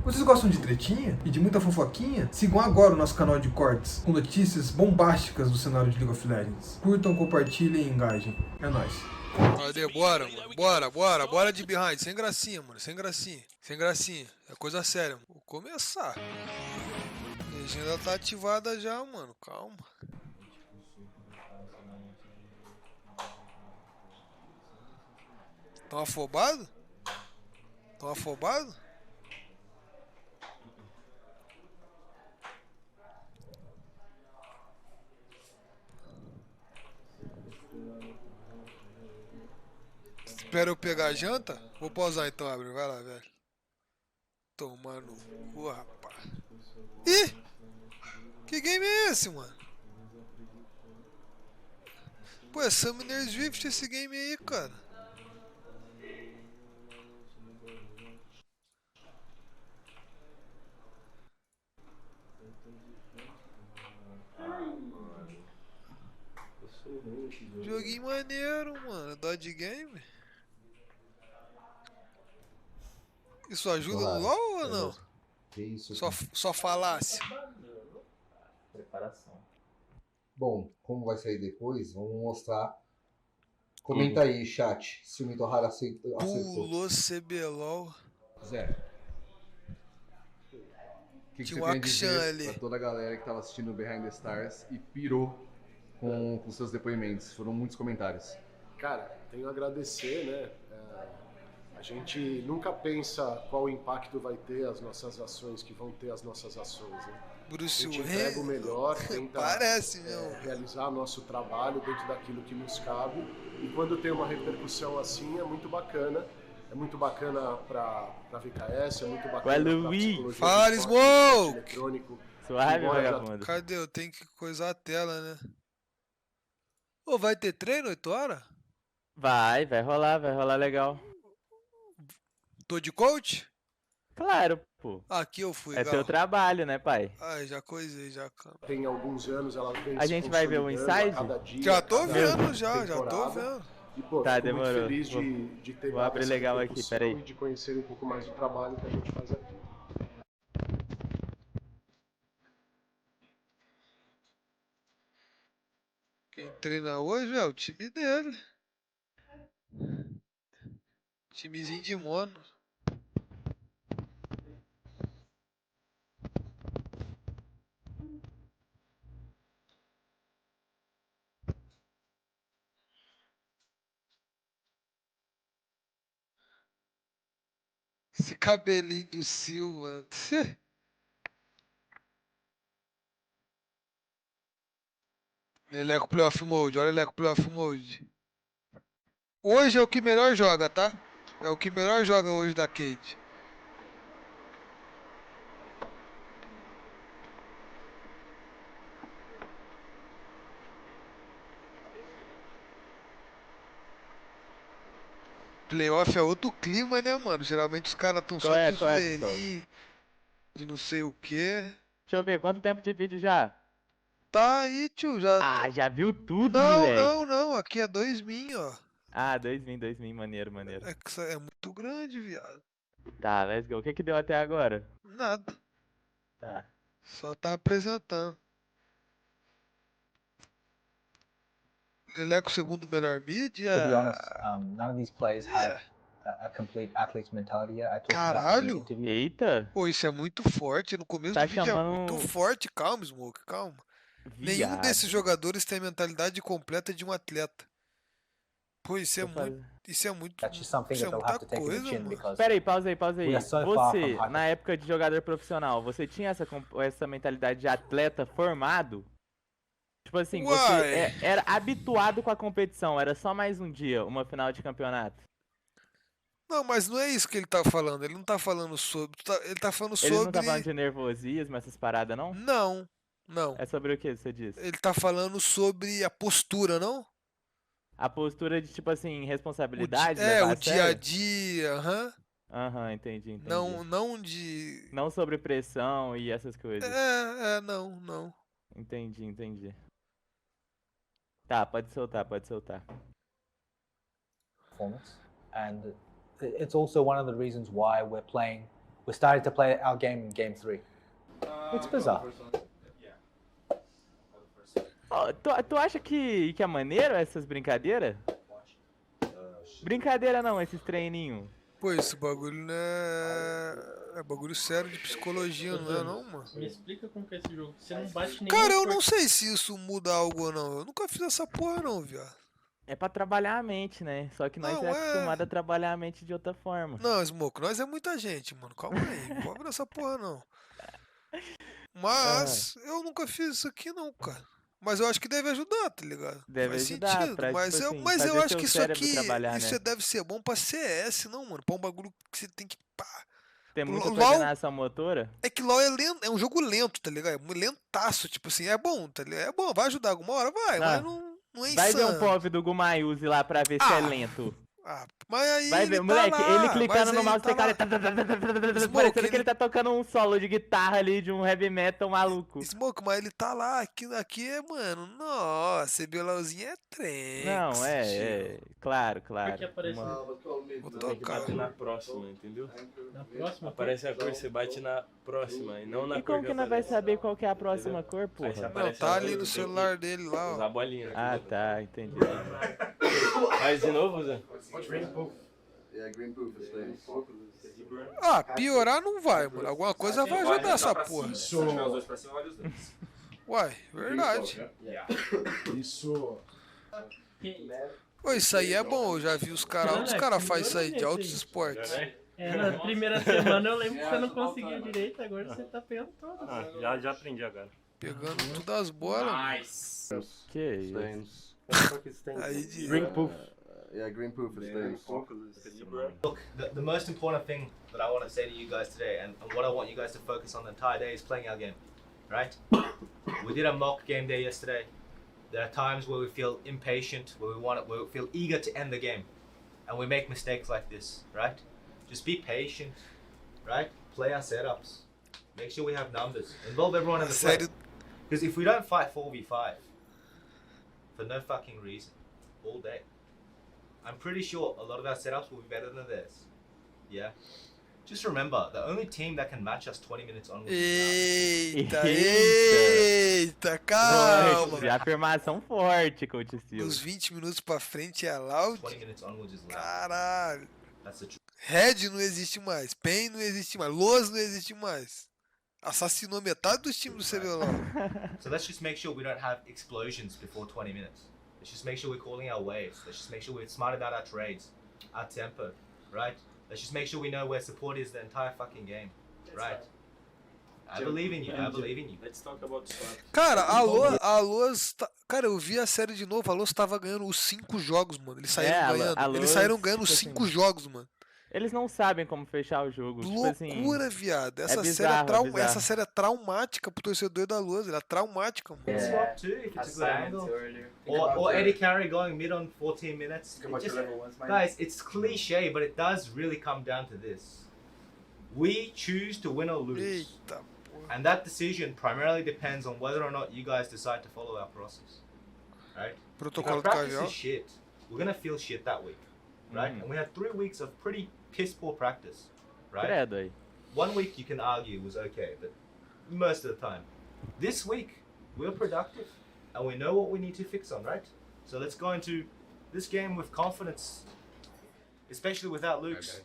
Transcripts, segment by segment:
Vocês gostam de tretinha e de muita fofoquinha? Sigam agora o nosso canal de cortes, com notícias bombásticas do cenário de League of Legends. Curtam, compartilhem e engajem. É nóis. Cadê? Bora, mano. Bora de behind. Sem gracinha, mano. Sem gracinha. É coisa séria, mano. Vou começar. A legenda tá ativada já, mano. Calma. Tão afobado? Espera eu pegar a janta? Vou pausar então, abre. Vai lá, velho. Toma no cu, rapaz. Ih! Que game é esse, mano? Pô, é Summoner's Rift esse game aí, cara. Joguinho maneiro, mano. Dodge Game. Isso ajuda no LoL ou não? Que isso? Só falasse. Preparação. Bom, como vai sair depois, vamos mostrar. Comenta aí, chat, se o Mitohara acertou. Pulou CBLOL. Zé. O que você tem a dizer pra toda a galera que tava assistindo o Behind the Stars e pirou com seus depoimentos? Foram muitos comentários. Cara, tenho a agradecer, né? A gente nunca pensa qual impacto vai ter as nossas ações, que vão ter as nossas ações, né? Bruce a gente entrega o melhor, tenta realizar nosso trabalho dentro daquilo que nos cabe. E quando tem uma repercussão assim, é muito bacana. É muito bacana para VKS, é muito bacana para psicologia. Fala, Smoke! Eletrônico. Suave, vagabundo. Cadê? Eu tenho que coisar a tela, né? Ô, vai ter treino 8 horas? Vai rolar legal. Tô de coach? Claro, pô. Aqui eu fui, É teu trabalho, né, pai? Ai, já coisei, já. Tem alguns anos ela vem. A gente vai ver o inside? Já tô vendo, já tô vendo. E, pô, tá, fico demorou. muito feliz de ter vou abrir legal aqui, peraí. E de conhecer um pouco mais do trabalho que a gente faz aqui. Quem treina hoje é o time dele. Timezinho de mono. Esse cabelinho do Silva. Eleco Playoff Mode, olha Eleco Playoff Mode. Hoje é o que melhor joga, tá? É o que melhor joga hoje da Kate. Playoff é outro clima, né, mano? Geralmente os caras tão só de zoeirinho, de não sei o que. Deixa eu ver, quanto tempo de vídeo já? Tá aí, tio, já. Ah, já viu tudo, não, moleque? Não, aqui é 2000, ó. Ah, 2000, maneiro. É que isso é muito grande, viado. Tá, let's go. O que deu até agora? Nada. Tá. Só tá apresentando. Ele é com o segundo melhor mid? To be honest, none of these players have a complete athlete's mentality yet. I talked about in the interview. Eita! Pô, isso é muito forte. No começo tá do vídeo é muito forte. Calma, Smoke, calma. Viado. Nenhum desses jogadores tem a mentalidade completa de um atleta. Pô, isso é muito. Isso é muita coisa, mano. Pera aí, pausa aí. Você, na época de jogador profissional, você tinha essa mentalidade de atleta formado? Tipo assim, você era habituado com a competição, era só mais um dia, uma final de campeonato. Não, mas não é isso que ele tá falando. Ele não tá falando sobre. Ele tá falando sobre. Ele não tá falando de nervosismo, essas paradas, não? Não. É sobre o que você disse? Ele tá falando sobre a postura, não? A postura de, tipo assim, responsabilidade? O dia a dia, Aham, entendi. Não de. Não sobre pressão e essas coisas. Não. Entendi. Tá, pode soltar. Performance. And it's also one of the reasons why we're playing we started to play our game in game 3. It's bizarre. Oh, tu acha que é maneiro essas brincadeiras? Brincadeira não, esses treininhos. Pô, esse bagulho não é bagulho sério de psicologia, não é não, mano? Me explica como que é esse jogo. Você não bate nem. Cara, eu não sei se isso muda algo ou não. Eu nunca fiz essa porra não, viado. É pra trabalhar a mente, né? Só que nós Não, é acostumado a trabalhar a mente de outra forma. Não, Smoke, nós é muita gente, mano. Calma aí, não cobra essa porra não. Mas eu nunca fiz isso aqui não, cara. Mas eu acho que deve ajudar, tá ligado? Deve Faz ajudar, sentido. pra, Mas, tipo eu, assim, mas eu fazer acho seu que isso cérebro aqui, trabalhar, isso né? deve ser bom pra CS, não, mano. Pra um bagulho que você tem que... Pá. Tem muita LOL- coordenação motora. É que LoL é, lento, é um jogo lento, tá ligado? É lentaço, tipo assim, é bom, tá ligado? É bom, vai ajudar alguma hora, vai, mas não é Vai ver um insano. POV do Gumayuzi lá pra ver se é lento. Mas aí Vai ver, ele moleque, tá lá, ele clicando mas no ele mouse, tá cara, lá. parecendo que ele tá tocando um solo de guitarra ali de um heavy metal maluco. Smoke, mas ele tá lá, aqui é, mano, nossa, CBLOLzinho é trem. Não, claro. Porque aparece Vou Tem que tocar. bater na próxima, entendeu? na próxima. Aparece a cor, você bate na próxima e não na E cor como que nós vai aparece. saber qual que é a próxima cor, Aí porra? você Não, aparece tá a ali cor, no tem celular que dele lá, usar ó. a bolinha. Ah, tá, entendi. Faz de novo, Zé. Ah, piorar não vai, mano. Alguma coisa vai ajudar essa porra. Uai, verdade. Isso. Pô, isso aí é bom, eu já vi os caras fazem isso aí de altos esportes. Na primeira semana eu lembro que você não conseguia direito, agora você tá pegando todas. Já aprendi agora. Pegando tudo as bolas. Que isso? Aí de... Green poof. Yeah, green poof is things. Look, the most important thing that I want to say to you guys today, and what I want you guys to focus on the entire day, is playing our game, right? We did a mock game day yesterday. There are times where we feel impatient, where we feel eager to end the game, and we make mistakes like this, right? Just be patient, right? Play our setups. Make sure we have numbers. Involve everyone in the play. Because if we don't fight 4v5 for no fucking reason all day, I'm pretty sure a lot of our setups will be better than theirs. Yeah? Just remember, the only team that can match us 20 minutes onwards Eita, calma. De afirmação forte, Coach Steel. Os 20 minutos pra frente é loud. 20 minutes onwards is loud. Caralho. That's the truth. Red não existe mais. Pen não existe mais. Loz não existe mais. Assassinou metade dos times do CBLOL. So let's just make sure we don't have explosions before 20 minutes. Let's just make sure we're calling our waves. Let's just make sure we're smart about our trades, our tempo, right? Let's just make sure we know where support is the entire fucking game, right? I believe in you, I believe in you. Let's talk about swap. Cara, a Loz... Cara, eu vi a série de novo. A Loz tava ganhando os 5 jogos, mano. Eles saíram ganhando. Eles saíram ganhando os 5 jogos, mano. Eles não sabem como fechar o jogo. Loucura, tipo assim, viado. Essa, bizarro, essa série é traumática pro torcedor da Luz. Ela é traumática, mano. Swap too, if it's a good angle. Or Eddie Carey going mid on 14 minutes. Guys, it's cliche, but it does really come down to this. We choose to win or lose. Eita, porra. And that decision primarily depends on whether or not you guys decide to follow our process. Right? If Protocolo our do practice Caviar. is shit, we're gonna feel shit that week. Right? And we had 3 weeks of pretty piss poor practice. Right? credo aí. 1 week you can argue was okay, but most of the time. This week, we're productive and we know what we need to fix on, right? So let's go into this game with confidence, especially without Luke's.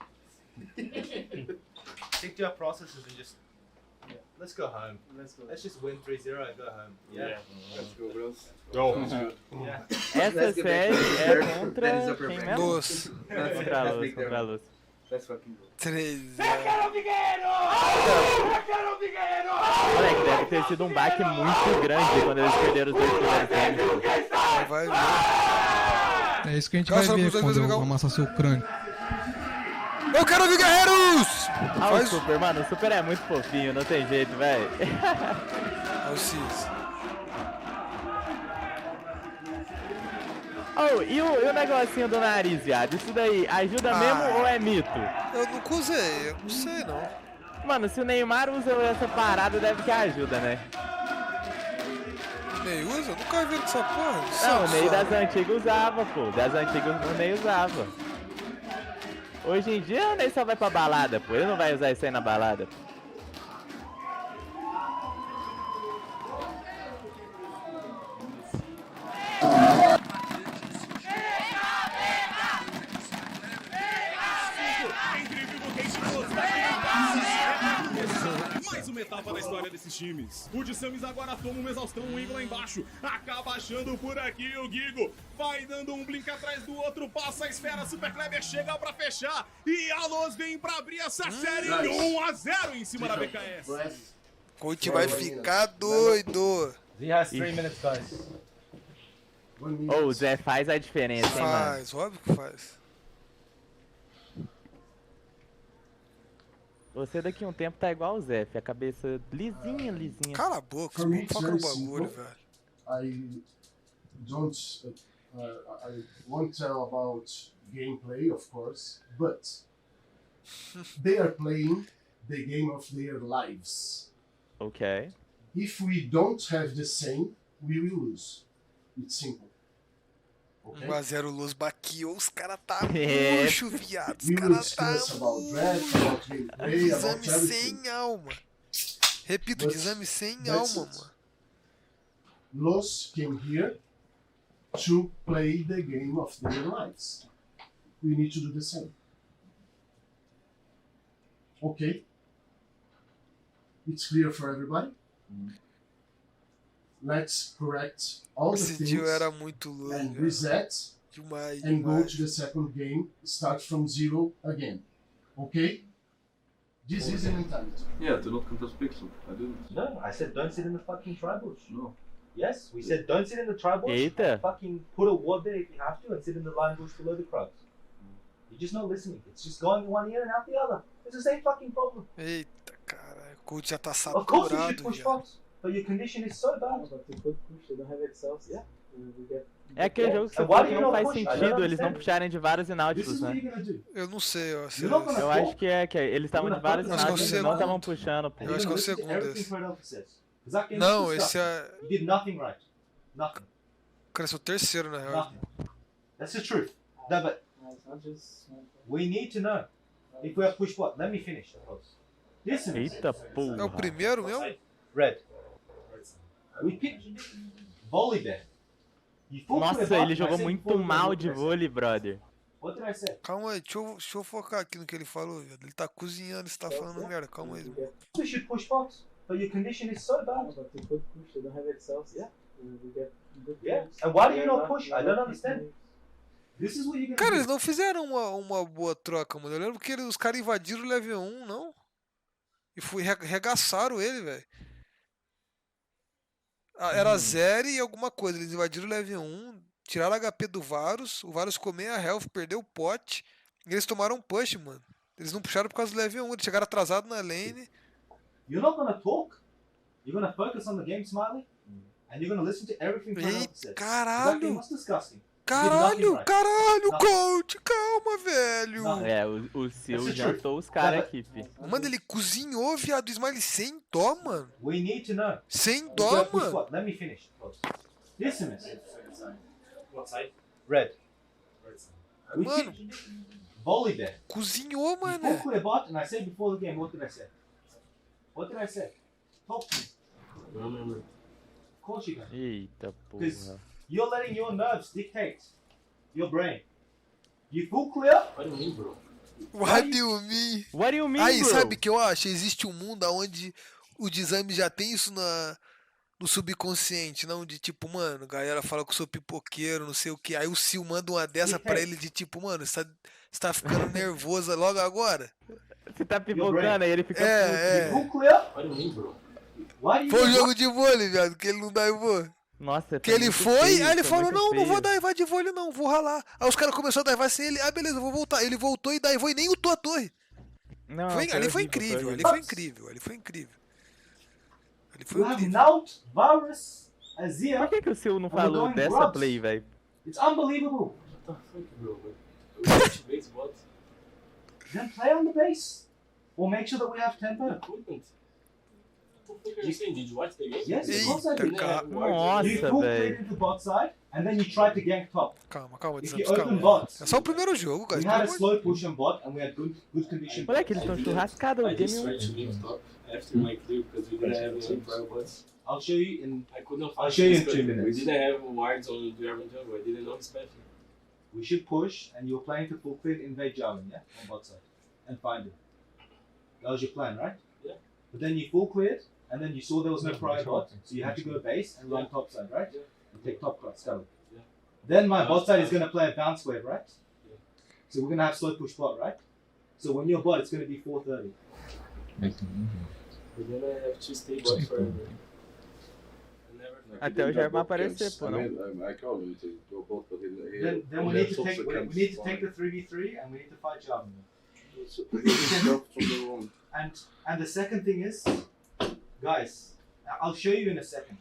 Stick to our processes and just, let's go home. Let's just win 3-0 and go home. Yeah. Let's go, bros. Yeah. Essa série é contra quem mesmo? Doce. Contra a Luz, contra a Luz. 3. Moleque, deve ter sido um baque muito grande quando eles perderam os 2 primeiros games. Vai ver. É isso que a gente vai ver quando eu amassar seu crânio. Eu quero ouvir guerreiros! Ah, o Super, mano, o Super é muito fofinho, não tem jeito, velho. Olha o Cis. Oh, e o negocinho do nariz, viado? Isso daí ajuda mesmo ou é mito? Eu nunca usei, eu não sei não. Mano, se o Neymar usa essa parada, deve que ajuda, né? O Ney usa? Eu nunca vi essa porra. Não, o Ney das antigas usava, pô. Das antigas o Ney usava. Hoje em dia, ele só vai pra balada, pô. Ele não vai usar isso aí na balada. Mais uma etapa da história desses times. O DISAMIS agora toma uma exaustão, um Eagle lá embaixo. Acaba achando por aqui o Gigo. Vai dando um blink atrás do outro, passa a esfera, Super Kleber chega pra fechar. E a Luz vem pra abrir essa série 1-0 em cima da BKS. Coach vai ficar doido. He has 3 minutes, guys. Ô, o Zé faz a diferença, hein, mano? Faz, óbvio que faz. Você daqui a um tempo tá igual o Zé, a cabeça lisinha. Cala a boca, foca no bagulho, velho. I won't tell about gameplay, of course, but they are playing the game of their lives. Ok. If we don't have the same, we will lose. It's simple. Okay? 1-0 Luz baqueou, os caras tá murcho, viado. Os caras tá Desame sem alma. Repito, desame sem alma, mano. Los came here to play the game of their lives. We need to do the same. Okay? It's clear for everybody? Let's correct all the Esse things dia era muito louco, and reset demais, and go demais. to the second game, start from zero again. Okay? This is the mentality. Yeah, do not contest pixel. I didn't. No, I said don't sit in the fucking tribush. No. Yes, we said don't sit in the tribush. Eita. Fucking put a ward there if you have to and sit in the line bush below the crocs. You're just not listening. It's just going one ear and out the other. It's the same fucking problem. Eita, caralho, o coach já tá Of course you should saturado push já. box, but your condition is so bad. É aquele jogo que você Why fala do que you não not faz push? I don't sentido eles não understand. puxarem de vários This ináuticos, is what né? you're gonna do. Eu não sei, ó. You're not gonna Eu acho que eles estavam de vários Acho que é o ináuticos e não segundo. estavam puxando, pô. Eu acho que é o segundo Everything esse. Fred Alpha says. 'Cause that game Não, was esse é. You did nothing right. Nothing. Cara, esse é o terceiro, na real. Nothing. That's the truth. No, but we need to know if we have pushed what. Let me finish. Listen. Eita É o porra. primeiro mesmo? Red. We picked volley there. You full Nossa, clear ele back, jogou I said muito before the mal game, de what did I say? vôlei, brother. What did I say? Calma aí, deixa eu focar aqui no que ele falou, velho. Ele tá cozinhando, você tá falando merda, calma aí. We should push box, but your condition is so bad. Yeah. And why do you not push? I don't understand. This is what you're Cara, gonna eles do. não fizeram uma boa troca, mano. Eu lembro que os caras invadiram o level 1, não? E regaçaram ele, velho. Era zero e alguma coisa. Eles invadiram o level 1, tiraram HP do Varus, o Varus comeu a health, perdeu o pote, e eles tomaram push, mano. Eles não puxaram por causa do level 1, eles chegaram atrasados na lane. You're not gonna talk. You're gonna focus on the game, Smiley, and you're gonna listen to everything Fred Alpha says. That game Caralho! was disgusting. Caralho, right. caralho, Nothing. coach, calma, velho. Nothing. É, o Seal That's the jantou os caras truth. aqui, fi. Mano, ele cozinhou, viado, o Smiley sem dó, mano. We need to know. Sem If we dó, have pushed mano. what? Let me finish. Listen, What side? Red. We Mano. picked volley there. Cozinhou, You mano. full clear bot, and I said before the game, what did I say? What did I say? Talk to me. No. Of course you can. Eita Because porra. you're letting your nerves dictate your brain. You full clear? What do you mean, bro? What do you mean? What do you mean, Aí, bro? sabe o que eu acho? Existe um mundo onde o Disame já tem isso no subconsciente, não? De tipo, mano, a galera fala que eu sou pipoqueiro, não sei o que. Aí o Sil manda uma dessa pra ele de tipo, mano, você tá ficando nervoso logo agora? Você tá pipocando aí, ele fica É, Full clear? What do you mean, bro? Why do you Foi o think- jogo de vôlei, viado, que ele não dá vôlei. Nossa, Que ele muito foi, feio, aí ele falou, muito não feio. vou dar de vôlei não, vou ralar. Aí os caras começaram a dar sem ele, beleza, eu vou voltar. Ele voltou e daivou e nem ultou a torre. Não, Ali foi horrível, incrível, ali horrível. foi incrível, ali foi incrível. Ali foi You have incrível. Naut, Varus, Azir. Por que o Seal não I'm falou going dessa grubs. play, velho? It's unbelievable. What the fuck, bro? Which base what? Then play on the base. Or make sure that we have tempo. Couldn't. Did you watch the game? Yes, of course I did. Nossa, You full cleared velho. into bot side, and then you tried to gank top. Calma, If DISAMIS, you open calma. bots, É só o primeiro jogo, we guys. had a pelo amor slow push on bot, and we had good condition. Moleque, eles estão churrascados. I Game just tried to leave top after my clear because we didn't have any trial bots. I'll show you in. I couldn't I'll find show you in this 2 because minutes. We didn't have wards on German jungle. I didn't know his path. We should push, and you're planning to full clear, invade Jarvan, yeah, on bot side, and find it. That was your plan, right? Yeah. But then you full cleared, and then you saw there was no prior bot, so you had to go base and run top side, right? Yeah. And take top cut, scuttle. Yeah. Then my bot side is going to play a bounce wave, right? Yeah. So we're going to have slow push bot, right? So when you're bot, it's going to be 430. But then I have to stay bot forever. Até o German aparecer, pô, não? I called him to go both, but Then we need to take the 3v3 and we need to fight Jarvan. And the second thing is, guys, I'll show you in a second.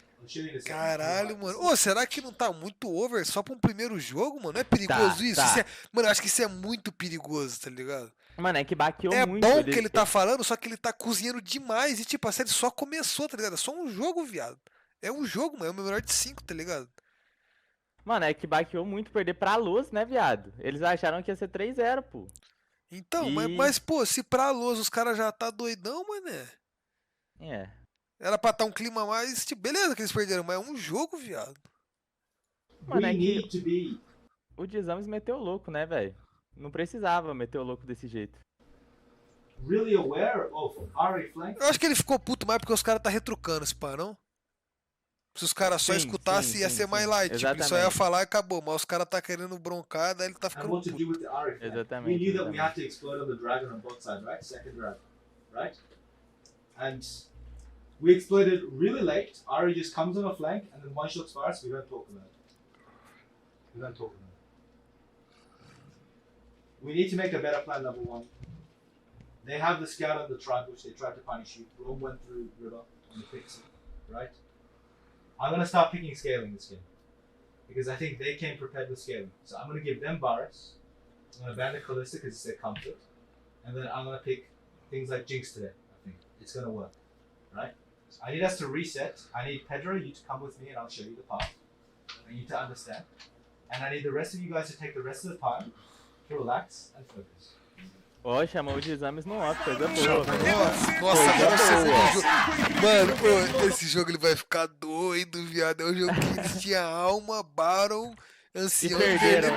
Caralho, mano. Ô, será que não tá muito over só pra um primeiro jogo, mano? Não é perigoso isso? Tá. Isso é- Mano, eu acho que isso é muito perigoso, tá ligado? Mano, é que baqueou É muito. bom o que ele tá falando, só que ele tá cozinhando demais. E tipo, a série só começou, tá ligado? É só um jogo, viado. É um jogo, mano. É o meu melhor de 5, tá ligado? Mano, é que baqueou muito perder pra luz, né, viado? Eles acharam que ia ser 3-0, pô. Então, E- mas, pô, se pra Luz os caras já tá doidão, mané. É. Era pra tá um clima mais. Tipo, beleza que eles perderam, mas é um jogo, viado. Mano, é We que need to be o DISAMIS meteu o louco, né, velho? Não precisava meter o louco desse jeito. really aware of Ari flank. Eu acho que ele ficou puto mais porque os caras tá retrucando esse pá, não? Se os caras só Sim, escutassem, sim, ia sim, ser mais sim. light. Tipo, ele só ia Exatamente. falar e acabou. Mas os caras tá querendo broncar, daí ele tá And ficando what to puto. do with the Ari flank. Exatamente, We knew that we exatamente. had to explode on the dragon on both sides, right? Second dragon, right? And we exploded really late. Ari just comes on a flank and then one shots fires. We don't talk about it. We don't talk about it. We need to make a better plan, number one. They have the scout on the tribe, which they tried to punish you. Rome went through river on the pixel, right? I'm gonna start picking scaling this game because I think they came prepared with scaling. So I'm gonna give them Varus. I'm gonna ban the Callista because it's their comfort, and then I'm gonna pick things like Jinx today. I think it's gonna work, right? I need us to reset. I need Pedro, you to come with me, and I'll show you the path. I need to understand, and I need the rest of you guys to take the rest of the time to relax and focus. Ó, chamou o DISAMIS no off, coisa boa. Nossa, mano, esse jogo. Mano, pô, esse jogo ele vai ficar doido, viado. É um jogo que eles tinham alma, Baron, ancião. E perderam.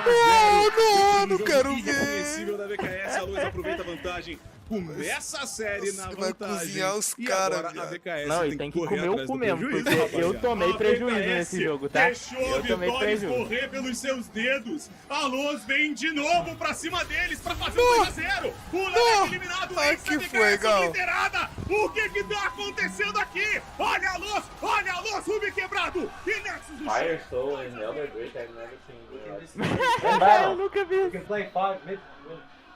Não quero ver. Reconhecível da VKS, a Luz aproveita a vantagem. Começa a série na Você vai vantagem. cozinhar os E caras, agora a viado. VKS Não, e tem que correr comer o atrás cu do mesmo, prejuízo, porque eu rapaziada. tomei A prejuízo VKS nesse jogo, tá? deixou Eu tomei vitórias prejuízo. correr pelos seus dedos. A Luz vem de novo pra cima deles pra fazer um 2-0. O Léo eliminado. Ai, essa que VKS foi, Gal? obliterada. O que tá acontecendo aqui? Olha a Luz, Ruby quebrado. E Nexus no chão. Fire Soul and Elder Drake, I've never seen. Eu nunca vi. You can play 5 mid.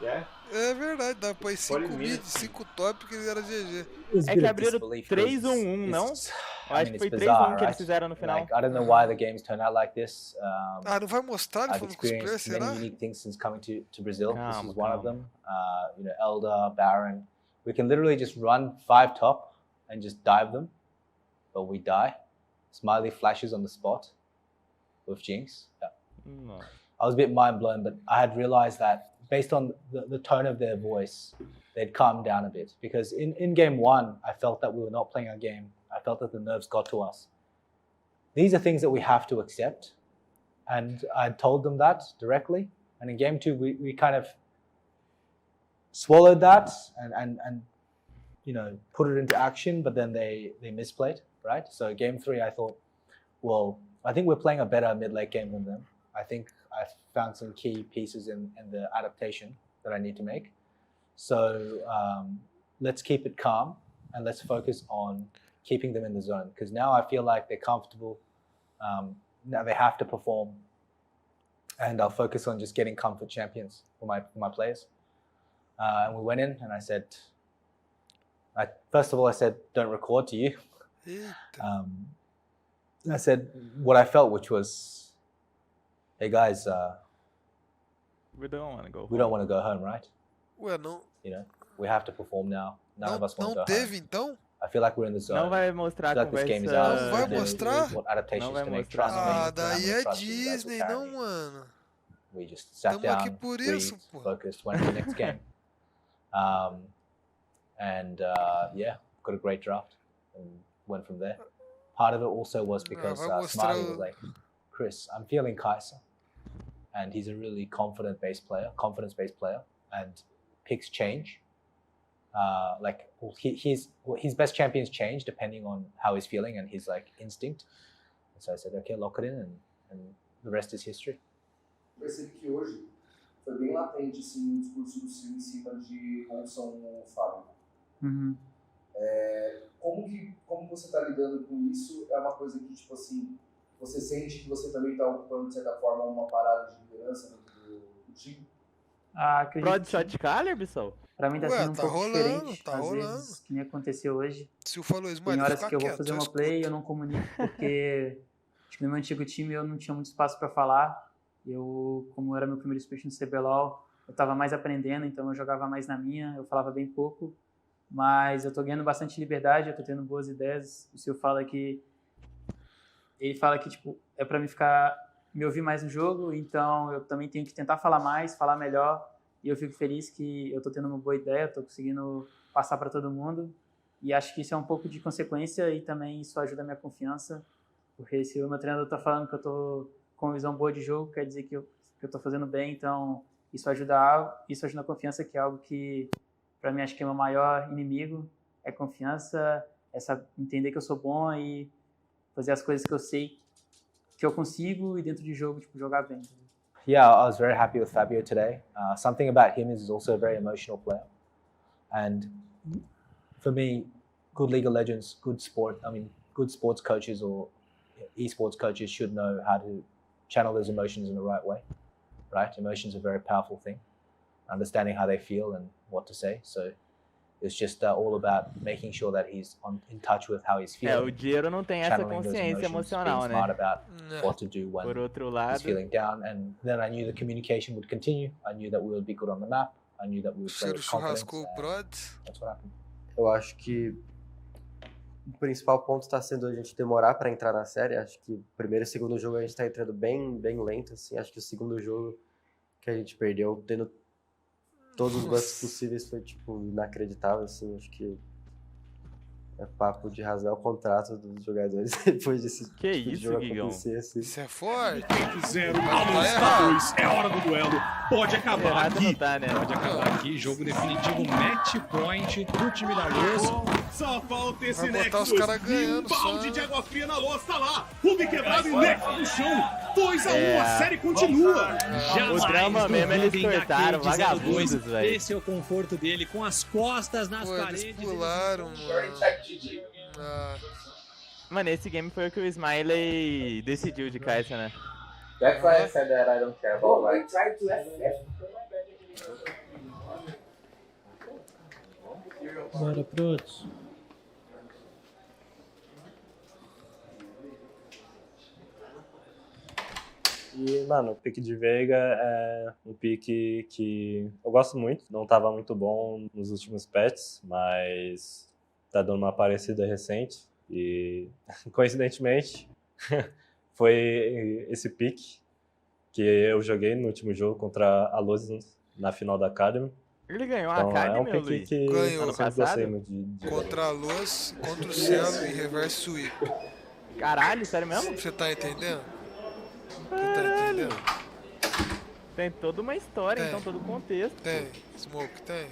Yeah? É verdade, dá pra ir 5 Pode vir. mid, 5 top, que ele era GG. É que abriram 3-1-1, não? Eu acho que foi 3-1 que eles fizeram no final. Like, I don't know why the games turn out like this. Ah, não vai mostrar ele I've falando com os players, experienced será? many unique things since coming to Brazil. This Calma, is one of calma. them. You know, Elder, Baron. We can literally just run 5 top and just dive them, but we die. Smiley flashes on the spot with Jinx. Yeah. Nossa. I was a bit mind blown, but I had realized that based on the tone of their voice, they'd calmed down a bit. Because in game 1, I felt that we were not playing our game. I felt that the nerves got to us. These are things that we have to accept. And I told them that directly. And in game 2, we kind of swallowed that and you know, put it into action, but then they misplayed, right? So game 3, I thought, well, I think we're playing a better mid-late game than them. I think I found some key pieces in the adaptation that I need to make. So let's keep it calm and let's focus on keeping them in the zone. Because now I feel like they're comfortable. Now they have to perform. And I'll focus on just getting comfort champions for my players. And we went in and I said, first of all, I said, don't record to you. I said what I felt, which was, hey guys, We don't want to go. we don't want to go home, right? Ué, não, You know, we have to perform now. None of us want to não go home. teve então? I feel like we're in the zone. Não vai mostrar a a conversa. Não vai mostrar? Não vai mostrar. Ah, daí é Disney, não, mano. We just sat down, breathed, focused, went to the next game. Yeah, got a great draft and went from there. Part of it also was because Smiley was like, Chris, I'm feeling Kaiser. And he's a really confidence-based player, and picks change. His best champions change depending on how he's feeling and his like instinct. And so I said, okay, lock it in, and the rest is history. Percebi que hoje foi bem latente assim, o discurso do SEEEL em cima de Robson Fábio. Como você está lidando com isso? É uma coisa que, tipo assim, você sente que você também está ocupando, de certa forma, uma parada de liderança dentro do time? Prod shot caller, Bissol? Pra mim tá sendo um pouco diferente, às vezes, que nem aconteceu hoje. Se o falou isso, tem horas que eu vou fazer uma play e eu não comunico, porque acho que no meu antigo time eu não tinha muito espaço para falar. Como era meu primeiro speech no CBLOL, eu tava mais aprendendo, então eu jogava mais na minha, eu falava bem pouco. Mas eu tô ganhando bastante liberdade, eu tô tendo boas ideias. O Sil fala que... Ele fala que, tipo, é pra me ouvir mais no jogo, então eu também tenho que tentar falar mais, falar melhor. E eu fico feliz que eu tô tendo uma boa ideia, tô conseguindo passar para todo mundo. E acho que isso é um pouco de consequência e também isso ajuda a minha confiança. Porque se o meu treinador tá falando que eu tô com uma visão boa de jogo, quer dizer que eu tô fazendo bem, então isso ajuda a confiança, que é algo que... Para mim, acho que é o meu maior inimigo, é confiança, entender que eu sou bom e fazer as coisas que eu sei que eu consigo e dentro de jogo, tipo, jogar bem. Yeah, I was very happy with Fabio today. Something about him is he's also a very emotional player. And for me, good League of Legends, good sports coaches or esports coaches should know how to channel those emotions in the right way, right? Emotions are a very powerful thing. Understanding how they feel and what to say. So it's just all about making sure that he's in touch with how he's feeling. O Diero não tem essa consciência emocional, né? Smart about what to do when he's feeling down. And then I knew the communication would continue. I knew that we would be good on the map. I knew that we would play with confidence. That's what happened. Eu acho que o principal ponto está sendo a gente demorar para entrar na série. Acho que o primeiro e segundo jogo a gente está entrando bem lento, assim. Acho que o segundo jogo que a gente perdeu, tendo todos os busts possíveis, foi, tipo, inacreditável, assim. Acho que é papo de rasgar o contrato dos jogadores depois desse jogo acontecer, assim. Isso é forte. 0 a 2, é hora do duelo. Pode acabar aqui. Pode acabar aqui. Jogo definitivo, match point pro time da Luz. Só falta esse Nexus. Um balde de água fria na louça, tá lá. Ruby quebrado e Nexus no chão. 2 a 1, a série continua. O drama mesmo eles cortaram, vagabundos, velho. Esse é o conforto dele, com as costas nas paredes. Eles pularam, Mano, esse game foi o que o Smiley decidiu de caixa, né? That's why I said that I don't care about I tried to FF. Bora, Protos. E, mano, o pique de Veiga é um pique que eu gosto muito. Não tava muito bom nos últimos patches, mas tá dando uma parecida recente. E, coincidentemente, foi esse pique que eu joguei no último jogo contra a Luz na final da Academy. Ele ganhou a então, Academy, é um pique que ganhou eu sempre gostei muito de contra a Luz, contra o Cielo e reverse sweep. Caralho, sério mesmo? Você tá entendendo? Tá entendendo? Tem toda uma história, então, todo o contexto. Tem. Smoke, tem.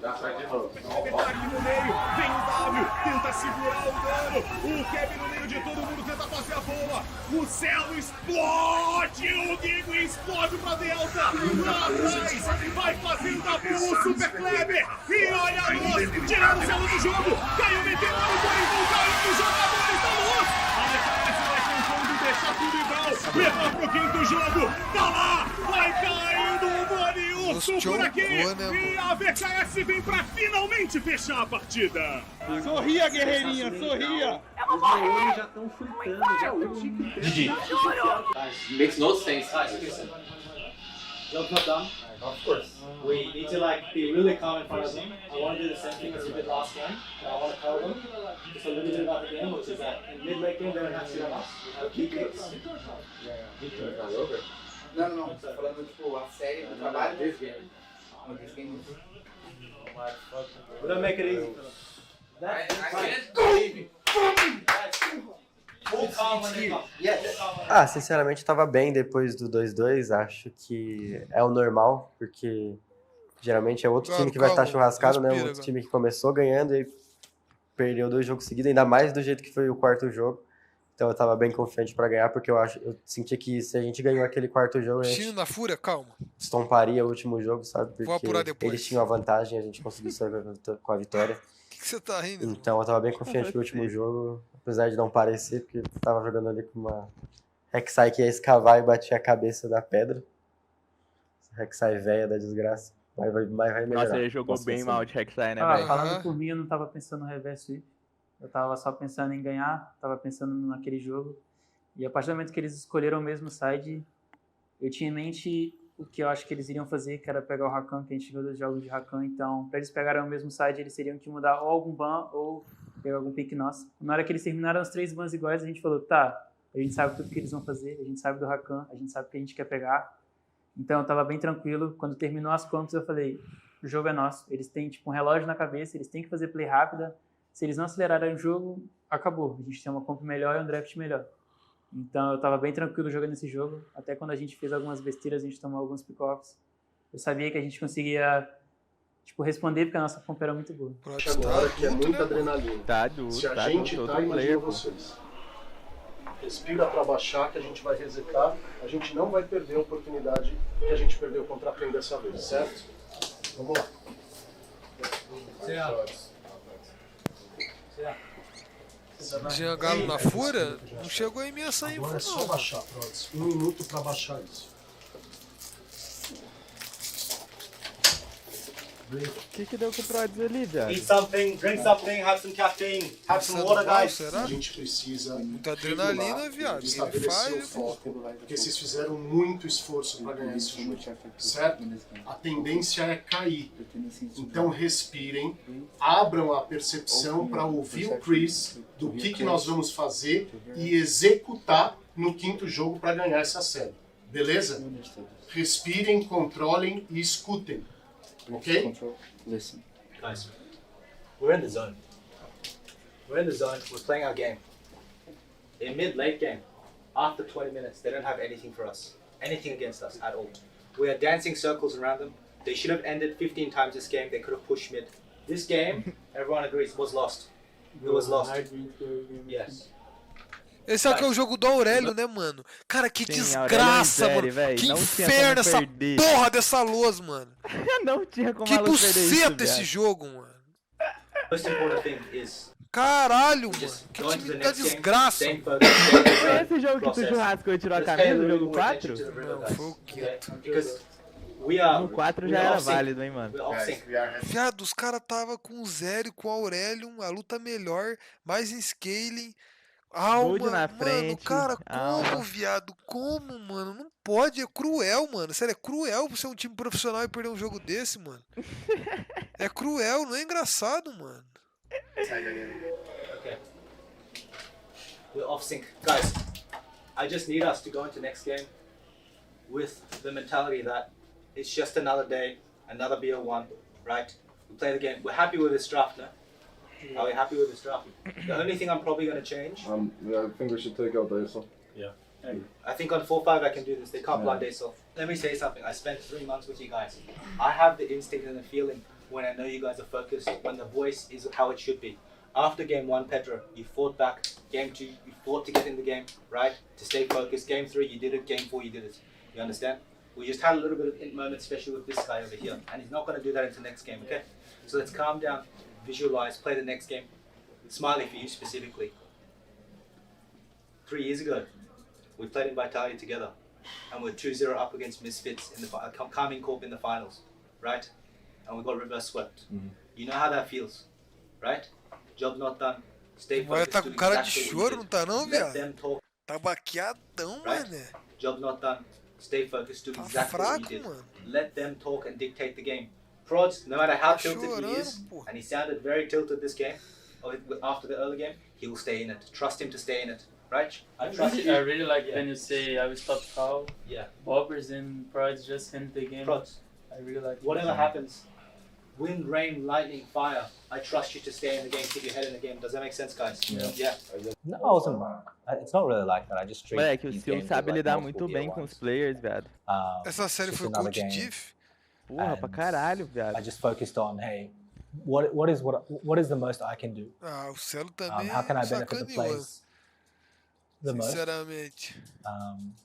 Aqui no meio, vem o W, tenta segurar o dano. O Kevin no meio de todo mundo tenta fazer a bola. O céu explode, o Gigo explode pra Delta. Lá atrás, vai fazendo a bola o Super Kleber. E olha a Luz, tirando o céu do jogo. Caiu o meteoro, foi caindo os jogadores da Luz. A DKS vai tentando deixar tudo igual. Leva pro quinto jogo, tá lá, vai caindo o Boniusso por aqui. E a VKS vem pra finalmente fechar a partida. Sorria, guerreirinha, sorria. Os leões já estão fritando, já estão... Makes no sense. Jump not done. Of course. We need to like be really calm in front of them. I want to do the same thing as we did last game. I want to tell them just a little bit about the game, which is that in mid-late game they don't have to sit on us. We have key picks. Não. Tô falando, tipo, a série do trabalho desse game. We don't make it easy. Sinceramente tava bem depois do 2-2, acho que é o normal, porque geralmente é outro time que vai estar churrascado, né? Outro time que começou ganhando e perdeu 2 jogos seguidos, ainda mais do jeito que foi o quarto jogo. Então eu tava bem confiante pra ganhar, porque eu sentia que se a gente ganhou aquele quarto jogo, a gente na fúria, calma. Estomparia o último jogo, sabe? Porque vou apurar depois. Eles tinham a vantagem, a gente conseguiu sair com a vitória. O que você tá rindo? Então eu tava bem confiante pro último jogo, apesar de não parecer, porque eu tava jogando ali com uma Rek'Sai que ia escavar e batia a cabeça da pedra. Rek'Sai velha da desgraça. Mas vai melhorar. Nossa, ele jogou bem mal de Rek'Sai, né, velho? Falando por mim, eu não tava pensando no reverse sweep. Eu tava só pensando em ganhar, tava pensando naquele jogo. E a partir do momento que eles escolheram o mesmo side, eu tinha em mente o que eu acho que eles iriam fazer, que era pegar o Rakan, que a gente viu dos jogos de Rakan. Então, para eles pegarem o mesmo side, eles teriam que mudar ou algum ban ou pegar algum pick nosso. Na hora que eles terminaram os 3 bans iguais, a gente falou, tá, a gente sabe tudo que eles vão fazer, a gente sabe do Rakan, a gente sabe o que a gente quer pegar. Então, eu tava bem tranquilo. Quando terminou as contas, eu falei, o jogo é nosso. Eles têm, tipo, um relógio na cabeça, eles têm que fazer play rápida. Se eles não acelerarem o jogo, acabou. A gente tem uma comp melhor e um draft melhor. Então eu tava bem tranquilo jogando esse jogo. Até quando a gente fez algumas besteiras, a gente tomou alguns pick-offs. Eu sabia que a gente conseguia, tipo, responder porque a nossa comp era muito boa. Agora que é muita adrenalina. Tá duro, Se a gente tá, imagina vocês. Respira pra baixar que a gente vai resetar. A gente não vai perder a oportunidade que a gente perdeu contra a PEN dessa vez, certo? Vamos lá. Jean Galo na fúria? Não chegou em minha saída. Agora é só baixar, Prods. 1 minuto pra baixar isso. O que deu com o Prods ali, velho? Eat something, drink something, have some caffeine, have some water, guys. A gente precisa muita adrenalina, viado. Estabelecer o foco, porque vocês fizeram muito esforço para ganhar esse jogo, certo? A tendência é cair. Então respirem, abram a percepção para ouvir o Chris do que nós vamos fazer e executar no 5º jogo para ganhar essa série. Beleza? Respirem, controlem e escutem. Okay? Listen. Nice. We're in the zone. We're in the zone. We're playing our game. In mid-late game, after 20 minutes, they don't have anything for us. Anything against us at all. We are dancing circles around them. They should have ended 15 times this game. They could have pushed mid. This game, everyone agrees, was lost. It was lost. Yes. Esse é o jogo do Aurélio, né, mano? Cara, que desgraça, mano. Que não inferno essa porra dessa luz, mano. Não tinha como que buceta esse jogo, mano. Caralho, mano. Que time da desgraça. Foi esse jogo que tu churrascou e tirou a camisa do jogo 4? Não, foi o 5º. No 4 já era válido, hein, mano. Viado, os caras tava com o Zero, com o Aurelion, a luta melhor, mais em scaling. Alma, na mano, frente, cara, como, viado? Como, mano? Não pode, é cruel, mano. Sério, é cruel você ser um time profissional e perder um jogo desse, mano. É cruel, não é engraçado, mano. Okay. We're off sync. Guys, I just need us to go into next game with the mentality that it's just another day, another BO1, right? We play the game. We're happy with this draft, no? Are we happy with this draft? The only thing I'm probably going to change... Yeah, I think we should take out DISAMIS. Yeah. I think on 4-5 I can do this. They can't blind DISAMIS. Let me say something. I spent 3 months with you guys. I have the instinct and the feeling when I know you guys are focused, when the voice is how it should be. After game 1, Pedro, you fought back. Game 2, you fought to get in the game, right? To stay focused. Game 3, you did it. Game 4, you did it. You understand? We just had a little bit of int moment, especially with this guy over here. And he's not going to do that into next game, okay? So let's calm down, visualize, play the next game. Smiley for you specifically. 3 years ago, we played in Vitality together. And we're 2-0 up against Misfits in the Carmine Corp in the finals, right? And we got reverse swept. You know how that feels, right? Job not done. Stay focused. Tá com cara de choro, não tá não, viado? Tá baqueadão, mano. Job not done. stay focused, do exactly what you did. Let them talk and dictate the game. Prods, no matter how tilted he is, and he sounded very tilted this game, after the early game, he will stay in it. Trust him to stay in it, right? I really like when you say I will stop foul. Yeah. Bobbers and Prods just end the game. Prods. I really like whatever happens, wind, rain, lightning, fire, I trust you to stay in the game, keep your head in the game. Does that make sense, guys? Yeah. No, I wasn't. It's not really like that. I just treat Moleque, o SEEEL sabe lidar muito bem com os players, viado. Essa série foi coach diff? Porra, pra caralho, viado. I just focused on, hey, what is the most I can do? O Celo também how can I benefit the players the most? Sinceramente.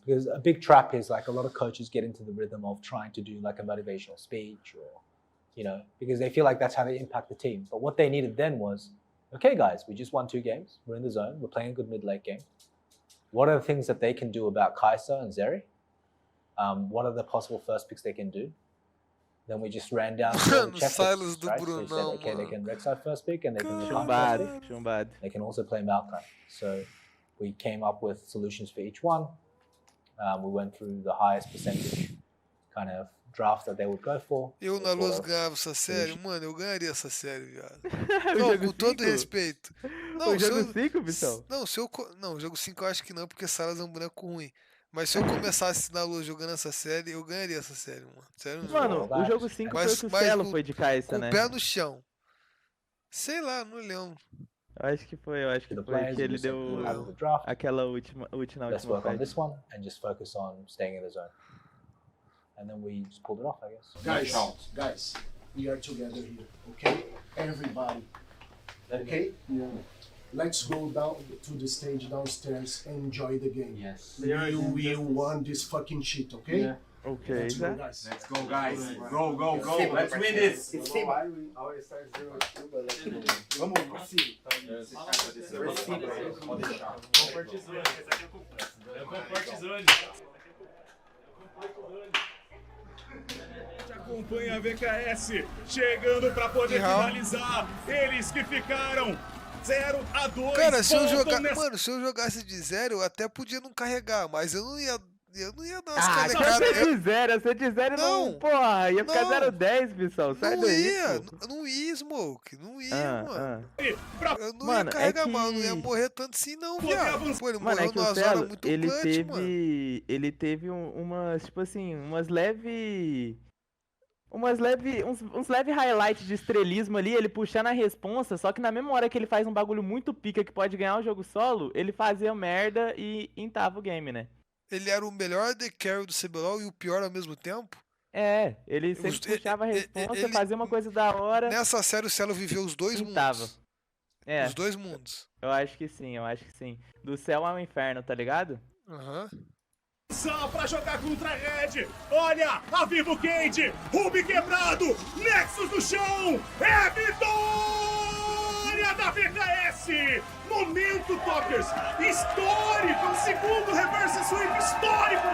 Because a big trap is like a lot of coaches get into the rhythm of trying to do like a motivational speech or, you know, because they feel like that's how they impact the team. But what they needed then was, okay guys, we just won 2 games. We're in the zone. We're playing a good mid-late game. What are the things that they can do about Kai'Sa and Zeri? What are the possible first picks they can do? Then we just ran down the checklists, right? So we said, okay, they can Rek'Sai first pick and they can Chumbad. They can also play Maokai. So we came up with solutions for each one. We went through the highest percentage kind of draft that they would go for. Eu na Luz ganhava essa série, mano, eu ganharia essa série, viado. Não, com todo respeito. Não, o jogo 5, Bissão? Não, o jogo 5 eu acho que não, porque Salas é um boneco ruim. Mas se eu começasse na Lua jogando essa série, eu ganharia essa série, mano. Sério mesmo. Mano, o jogo 5 foi o que o Celo foi de Kai'Sa, né? Com o pé no chão. Sei lá, não lembro. Eu acho que foi que ele deu aquela última Let's work on this one and just focus on staying in the zone. And then we just pulled it off, I guess. Guys, we are together here, okay? Everybody, okay? Yeah. Let's go down to the stage downstairs and enjoy the game. Yes. We will won this fucking shit, okay? Yeah. Okay. Let's go, guys. Let's go, guys. Go. Let's win this. Acompanha a VKS chegando para poder finalizar. Eles que ficaram 0-2. Cara, se eu jogasse de 0, eu até podia não carregar, mas eu não ia dar umas carregadas. Se eu de 0 não, porra, ia ficar 0-10, pessoal. Sai daí. Não ia, Smoke. Não ia, mano. Eu não ia carregar mal, não ia morrer tanto assim, não, viado. Pô, ele morreu numa hora muito clutch, mano. Ele teve umas, tipo assim, uns leve highlights de estrelismo ali, ele puxando a responsa, só que na mesma hora que ele faz um bagulho muito pica que pode ganhar o jogo solo, ele fazia merda e intava o game, né? Ele era o melhor AD Carry do CBLOL e o pior ao mesmo tempo? É, ele sempre puxava a responsa, fazia uma coisa da hora. Nessa série o Celo viveu os dois mundos. É. Os dois mundos. Eu acho que sim. Do céu ao inferno, tá ligado? Aham. Só pra jogar contra a Red. Olha, a Vivo Candy, Ruby quebrado, Nexus no chão. É vitória da VKS. Momento, Talkers, histórico. O segundo reverse sweep histórico.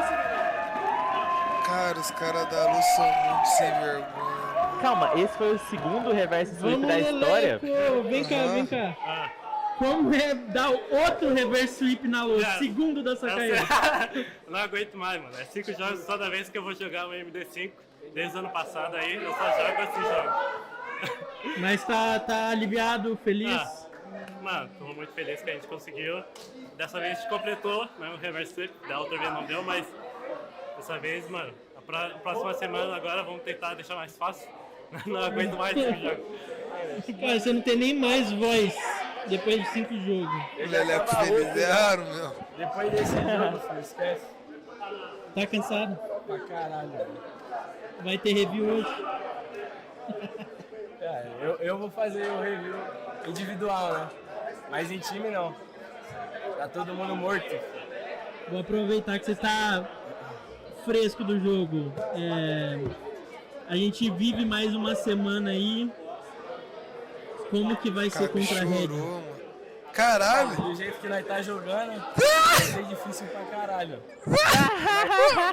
Cara, os caras da luz são muito sem vergonha. Calma, esse foi o segundo reverse sweep da história? Vem cá. Como é dar outro reverse sweep na luz? Segundo da Socaias. Não aguento mais, mano. É 5 jogos toda vez que eu vou jogar o MD5. Desde o ano passado aí, eu só jogo esse jogo. Mas tá aliviado, feliz? Mano, tô muito feliz que a gente conseguiu. Dessa vez a gente completou, né, o reverse sweep. Da outra vez não deu, mas dessa vez, mano, a próxima semana agora vamos tentar deixar mais fácil. Não aguento mais esse jogo. Cara, você não tem nem mais voz. Depois de 5 jogos. Ele é felizero, meu. Depois desse jogo, filho, esquece. Tá cansado? Pra caralho. Vai ter review hoje? Eu vou fazer o review individual, né? Mas em time não. Tá todo mundo morto. Vou aproveitar que você tá fresco do jogo. A gente vive mais uma semana aí. Como que vai ser contra a Red? Caralho! Do jeito que nós tá jogando, vai ser difícil pra caralho.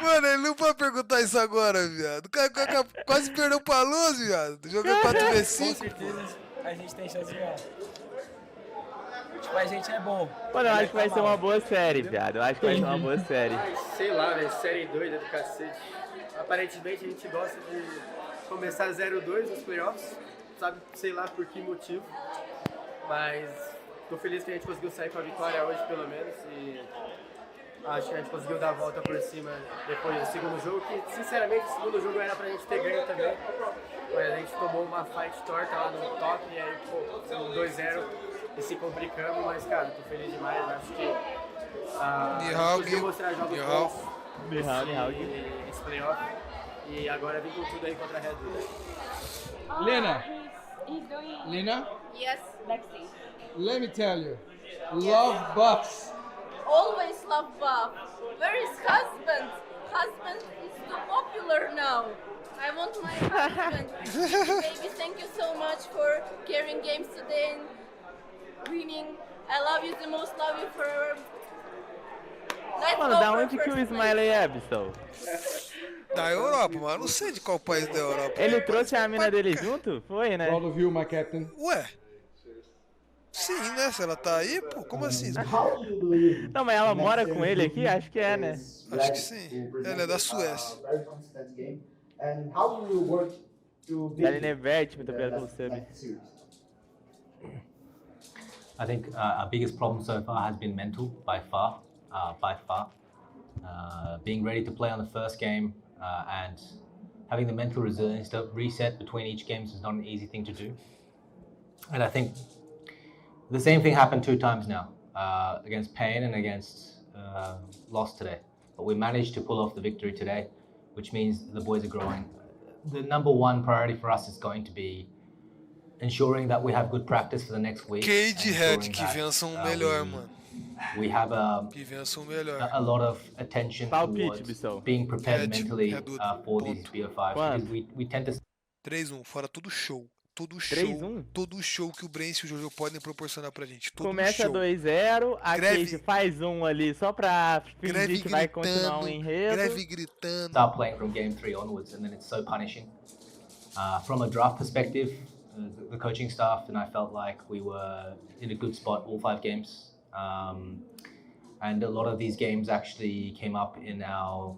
Mano, ele não pode perguntar isso agora, viado. O cara quase perdeu pra luz, viado. Jogando 4v5. Com certeza a gente tem chance de ganhar. tipo, a gente é bom. Mano, eu acho que vai ser uma boa série, viado. Eu acho que vai ser uma boa série. Sei lá, velho, série doida do cacete. Aparentemente a gente gosta de começar 0-2 nos playoffs, sabe, sei lá por que motivo, mas tô feliz que a gente conseguiu sair com a vitória hoje, pelo menos, e acho que a gente conseguiu dar a volta por cima depois do segundo jogo, que sinceramente o segundo jogo era pra gente ter ganho também, mas a gente tomou uma fight torta lá no top e aí, pô, 2-0 e se complicamos, mas cara, tô feliz demais, acho que a gente conseguiu mostrar jogos bons esse playoff e agora vem com tudo aí contra a Red Bull. Lena. He's doing... Lena? Yes, Lexi. Let me tell you, love buffs. Always love buff. Where is husband? Husband is too popular now. I want my husband. Baby, thank you so much for carrying games today and winning. I love you the most, love you forever. Mano, da onde que o Smiley é, Bissau? Da Europa, mas eu não sei de qual país da Europa. Ele trouxe a mina dele junto? Foi, né? Proud of you, my captain. Ué? Sim, né? Se ela tá aí, pô, como assim? Não, mas ela mora com ele aqui? Acho que é, né? Acho que sim. Ela é da Suécia. Ele não é verde, muito obrigado pelo sub. I think our biggest problem so far has been mental, by far. Being ready to play on the first game and having the mental resilience to reset between each game is not an easy thing to do. And I think the same thing happened 2 times now, against Pain and against Lost today. But we managed to pull off the victory today, which means the boys are growing. The number one priority for us is going to be ensuring that we have good practice for the next week. Cade Head, que vençam melhor, mano. We have a lot of attention towards being prepared mentally for these BO5 because we tend to 3-1, fora todo show. Todo show que o Brence e o Jojo podem proporcionar pra gente. Começa 2-0, a Cade faz um ali só pra fingir que vai continuar um enredo. Greve gritando. Start playing from game 3 onwards and then it's so punishing. From a draft perspective, the coaching staff and I felt like we were in a good spot all 5 games. And a lot of these games actually came up in our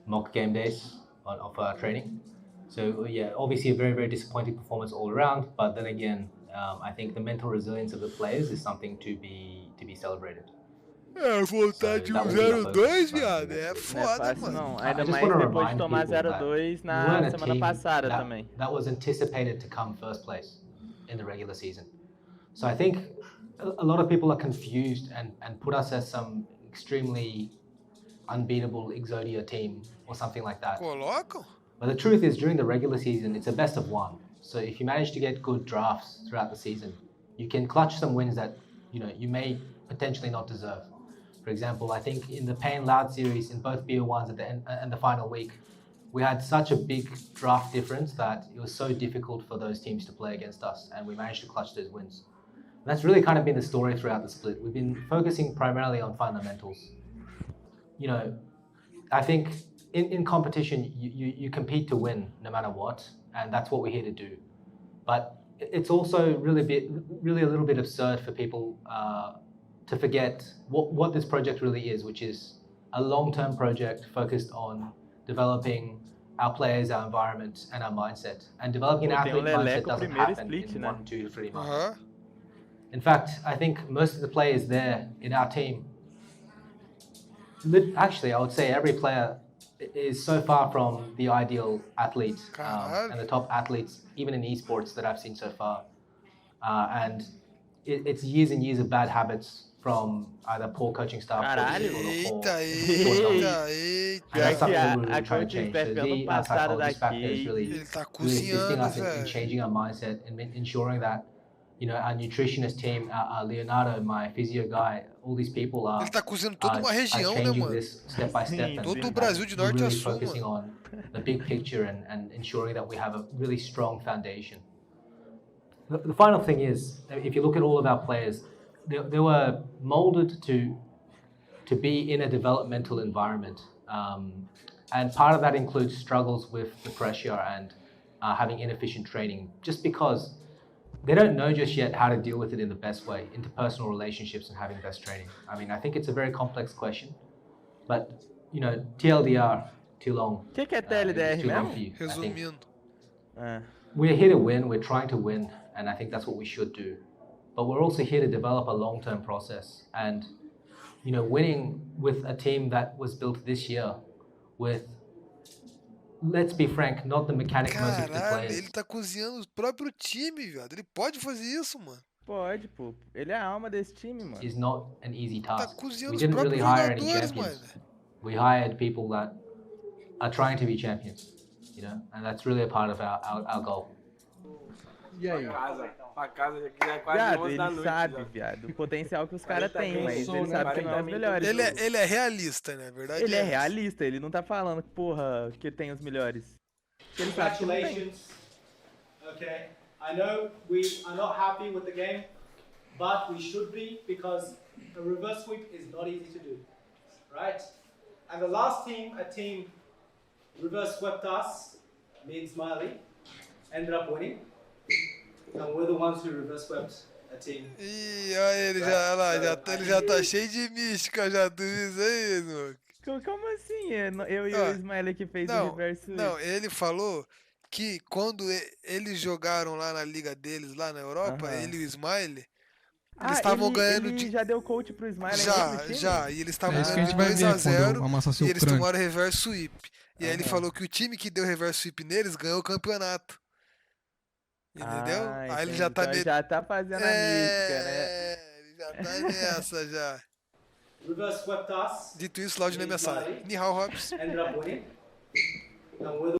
mock game days of our training. So yeah, obviously a very, very disappointing performance all around. But then again, I think the mental resilience of the players is something to be celebrated. É, voltar de 0-2, viado, é foda, mano. Não, ainda mais depois de tomar 0-2 na semana passada também. That was anticipated to come first place in the regular season. So I think a lot of people are confused and put us as some extremely unbeatable Exodia team or something like that. Colocam? But the truth is, during the regular season, it's a best of 1. So if you manage to get good drafts throughout the season, you can clutch some wins that you may potentially not deserve. For example, I think in the Pain Loud series, in both BO1s at the end and the final week, we had such a big draft difference that it was so difficult for those teams to play against us, and we managed to clutch those wins. And that's really kind of been the story throughout the split. We've been focusing primarily on fundamentals. I think in competition, you compete to win no matter what, and that's what we're here to do. But it's also really a little bit absurd for people to forget what this project really is, which is a long-term project focused on developing our players, our environment, and our mindset. And developing an athlete mindset doesn't happen in 1, 2, 3 months. In fact, I think most of the players there in our team, actually, I would say every player is so far from the ideal athlete and the top athletes, even in esports, that I've seen so far. And it's years and years of bad habits from either poor coaching staff or poor that's something that we're really trying to change. So our psychologist back there is really assisting us in changing our mindset and ensuring that our nutritionist team, our Leonardo, my physio guy, all these people are, ele tá cozinhando toda uma região, né, mano? Step by step. Todo o Brasil de norte a really sul, focusing on the big picture and ensuring that we have a really strong foundation. The final thing is, if you look at all of our players, they were molded to be in a developmental environment. And part of that includes struggles with the pressure and having inefficient training, just because they don't know just yet how to deal with it in the best way, interpersonal relationships and having best training. I mean, I think it's a very complex question, but you know, TLDR, too long. O que é TLDR too long mesmo? for you. Resumindo. We're here to win, we're trying to win, and I think that's what we should do. But we're also here to develop a long-term process. And, you know, winning with a team that was built this year with, let's be frank, not the mechanic most of the Caralho, players. ele tá cozinhando o próprio time, viado. Ele pode fazer isso, mano. Pode, pô. Ele é a alma desse time, mano. Is not an easy task. Tá cozinhando We os didn't really próprios hire any jogadores, champions. mano. We hired people that are trying to be champions, you know, and that's really a part of our goal. E aí? Pra casa já é quase Viado, 11 da ele noite. sabe, Já. viado, o potencial que os caras têm, mas sono, ele sabe que não é os 40 melhores. Ele é realista, né? Verdade. Ele é realista, ele não tá falando que, porra, que tem os melhores. Ele sabe que não tem. Congratulations. Okay, I know we are not happy with the game, but we should be because a reverse sweep is not easy to do, right? And the last team, a team reverse swept us, me and Smiley, ended up winning, and we're the ones who reverse swept a team. Ih, olha ele já, lá, ele já tá cheio de mística já, tu viu isso aí, mano? Como assim? Eu e o Smiley que fez o reverso. Não, ele falou que quando eles jogaram lá na liga deles, lá na Europa, ele e o Smiley, eles estavam ganhando ele já deu coach pro Smiley. Já, e eles estavam isso que a ganhando gente vai ver 2-0 quando amassar seu e eles crânio. tomaram reverse sweep. E aí ele falou que o time que deu reverse sweep neles ganhou o campeonato. Entendeu? Aí ele já tá então já tá fazendo a mística, né? Ele já tá nessa já. Reverse swept us. Dito isso, Laude na mensagem. Nihao Hobbs. Ended up winning.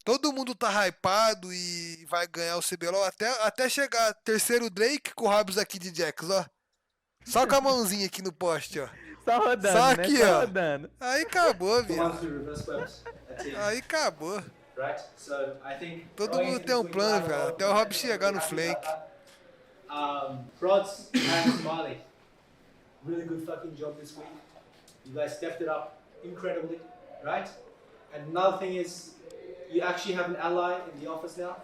Todo mundo tá hypado e vai ganhar o CBLOL até chegar terceiro Drake com o Hobbs aqui de Jax, ó. Só com a mãozinha aqui no poste, ó. Só rodando, Só né? aqui, Só ó. rodando. Aí acabou, viado. Aí Aí acabou. Right? So I think Todo mundo tem um plano, velho. Até o Hobbs chegar no Flake. Prods and Smiley, really good fucking job this week. You guys stepped it up incredibly, right? And another thing is, you actually have an ally in the office now.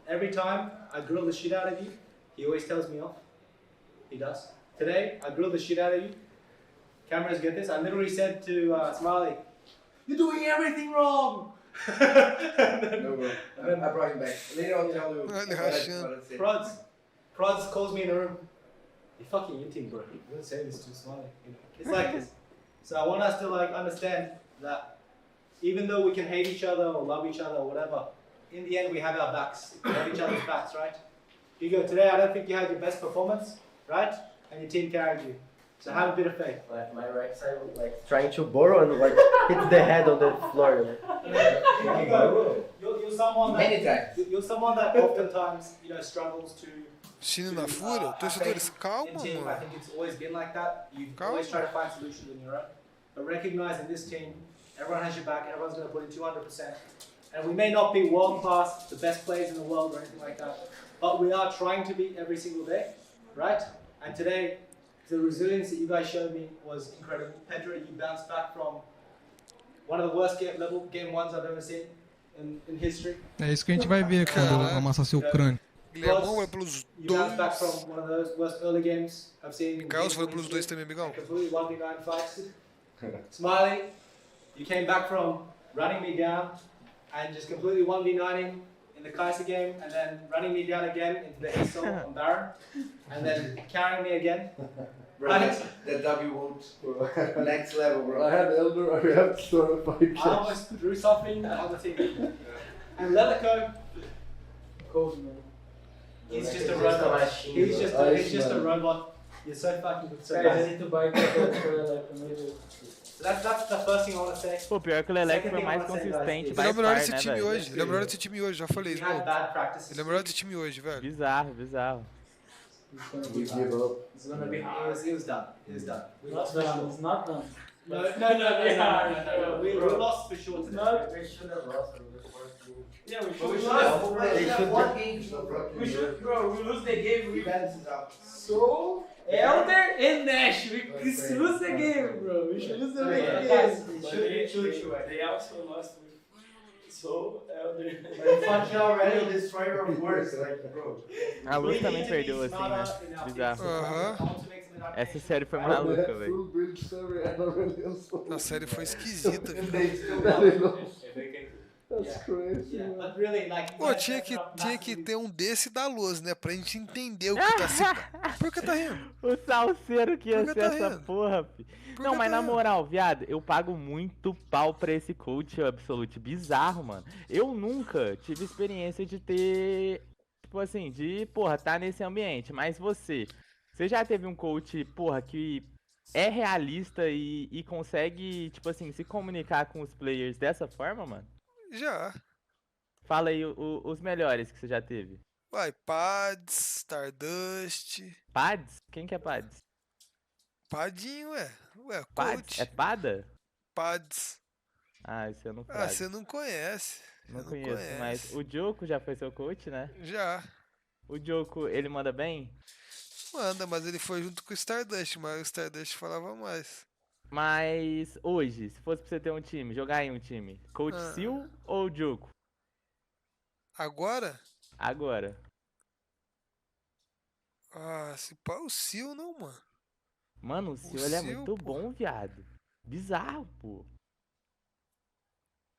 Every time I grill the shit out of you, he always tells me off. He does. Today, I grilled the shit out of you. Cameras get this. I literally said to Smiley, "You're doing everything wrong." No, bro. I brought him back. Later I'll tell you what I said. Prods calls me in the room. You're fucking eating, bro. You wouldn't say this to Smiley. You know? It's like this. So I want us to like understand that even though we can hate each other or love each other or whatever, in the end we have our backs. We have each other's backs, right? Hugo, today I don't think you had your best performance, right? And your team carried you. So have a bit of faith. Like my right side was like trying to borrow and like hit the head on the floor. Hugo, you're someone that oftentimes, you know, struggles to. Chino na fúria, torcedores, calma, I think mano. it's always been like that. You always try to find solutions on your own. But recognize in this team, everyone has your back, everyone's going to put in 200%. And we may not be world class, the best players in the world or anything like that, but we are trying to be every single day, right? And today, the resilience that you guys showed me was incredible. Pedro, you bounced back from one of the worst game ones I've ever seen in history. É isso que a gente vai ver quando amassar seu crânio. Guilhermão vai pelos You bounced back from one of those worst early games I've seen. Carlos foi pelos dois também, amigão. Completely 1v9 fights. Smiley, you came back from running me down and just completely 1v9ing in the Kaiser game, and then running me down again into the ESO on Baron, and then carrying me again. Bro, that W won't next level, bro. I had Elder, I have to start a fight. I almost drew something on the team. And Lelico, he's just a robot. He's just a robot. You're so fucking good. So I need to buy So that's the first thing I want to say. Pô, pior que o Lelec foi mais consistente, Ele é o mais melhor par, desse né, time velho? hoje. Ele é o melhor desse time hoje, já falei isso. We had bad practices. Ele é o melhor desse time hoje, velho. Bizarro, bizarro. We give up. It's gonna be. He was done. He was done. We Not lost. done. It's not done. No. We lost for sure today. We should have lost. Yeah, we But we should. should have won games. We should, bro. We lose the game. We balances out. so Elder and Nash. We lose the game, bro. We should lose the game. They also lost. So elder. Functional already destroyer of words, like, bro. A Luz também perdeu, assim, né? Bizarro. Essa série foi maluca, velho. A série foi esquisita, viu? Pô, tinha que ter um desse da Luz, né? Pra gente entender o que tá se... Por que tá rindo? O salseiro que ia ser essa rindo? porra, fi. Não, mas na moral, viado, eu pago muito pau pra esse coach Absolute. Bizarro, mano. Eu nunca tive experiência de ter, tipo assim, porra, tá nesse ambiente. Mas você já teve um coach, porra, que é realista e consegue, tipo assim, se comunicar com os players dessa forma, mano? Já. Fala aí os melhores que você já teve. Vai, Pads, Stardust. Pads? Quem que é Pads? Padinho, ué, Pads? coach. É Pada? Pads. Ah, isso eu não Ah, você não conhece. Não conheço, mas o Joko já foi seu coach, né? Já. O Joko, ele manda bem? Manda, mas ele foi junto com o Stardust, mas o Stardust falava mais. Mas hoje, se fosse pra você ter um time, jogar em um time, coach SEEEL ou Joko? Agora? Agora. Ah, se pá, o SEEEL não, mano. Mano, o SEEEL ele é muito bom, viado. Bizarro, pô.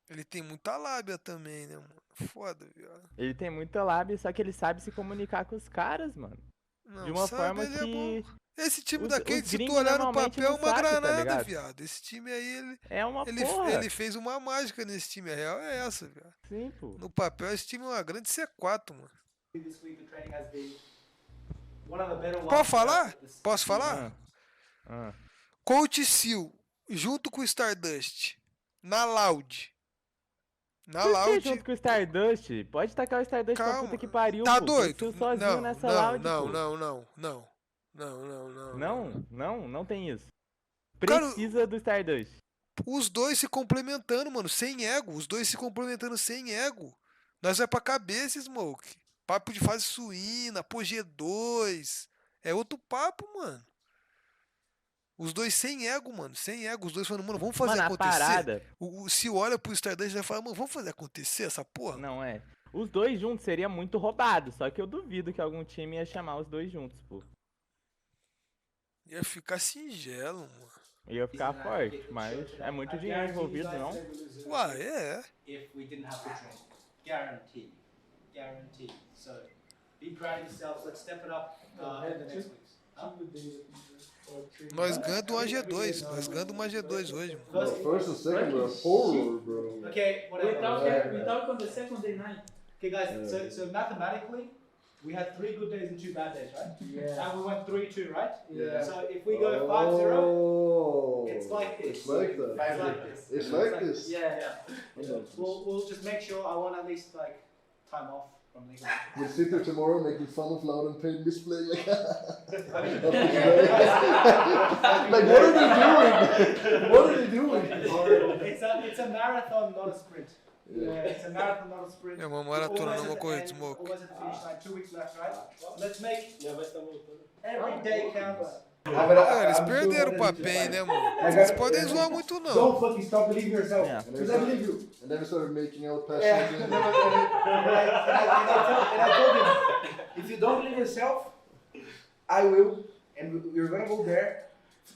Ele tem muita lábia também, né, mano? Foda, viado. Ele tem muita lábia, só que ele sabe se comunicar com os caras, mano. Não, de uma sabe, forma ele que... É bom. Esse time os daqui, se tu gringos olhar no normalmente papel, é não uma sabe, tá granada, ligado? viado. Esse time aí, ele... É uma porra. Ele fez uma mágica nesse time, a real é essa, viado. Sim, pô. No papel, esse time é uma grande C4, mano. Pode falar? Posso falar? Coach SEEEL, junto com o Stardust, na Loud. Na Por que Loud. junto com o Stardust? Pode tacar o Stardust pra puta que pariu, Tá pô. doido? Tu sozinho nessa Loud, pô. Não tem isso. Precisa do Stardust. Os dois se complementando, mano, sem ego. Os dois se complementando sem ego. Nós vai pra cabeça, Smoke. Papo de fase suína, pô, G2. É outro papo, mano. Os dois sem ego, mano. Sem ego. Os dois falando, mano, vamos fazer acontecer. Parada... Se olha pro Stardust e vai falar, mano, vamos fazer acontecer essa porra? Não, é. Os dois juntos seria muito roubado. Só que eu duvido que algum time ia chamar os dois juntos, pô. Ia ficar singelo, mano. Ia ficar forte, mas é muito dinheiro envolvido, não? Uai, é. If we didn't have to train. Guarantee. Guarantee. So, be proud of yourselves. Let's step it up in the next weeks. Nós ganhamos uma G2. Nós ganhamos uma G2 hoje, mano. First and second were horror, bro. Okay, whatever. We talk on the second day night. Okay, guys, so mathematically, we had 3 good days and 2 bad days, right? Yeah. And we went 3-2, right? Yeah. So if we go 5-0, it's like this. It's like that. It's like this. It's like this. Yeah. We'll just make sure I want at least like time off from League of Legends. We'll sit here tomorrow making fun of Loud and Pain display. Like, like what are they doing? What are they doing? It's a marathon, not a sprint. Yeah, it's a marathon, not a sprint. É uma maratona, não uma corrida, Smoke. Almost at the finish line, 2 weeks left, right? Let's make every day count. Eles perderam o papel, né, mano? Vocês podem zoar muito, não. Don't fucking stop believing yourself. Because I believe you. And then we started making out passion Yeah. again. And I told him, if you don't believe yourself, I will, and we're gonna go there.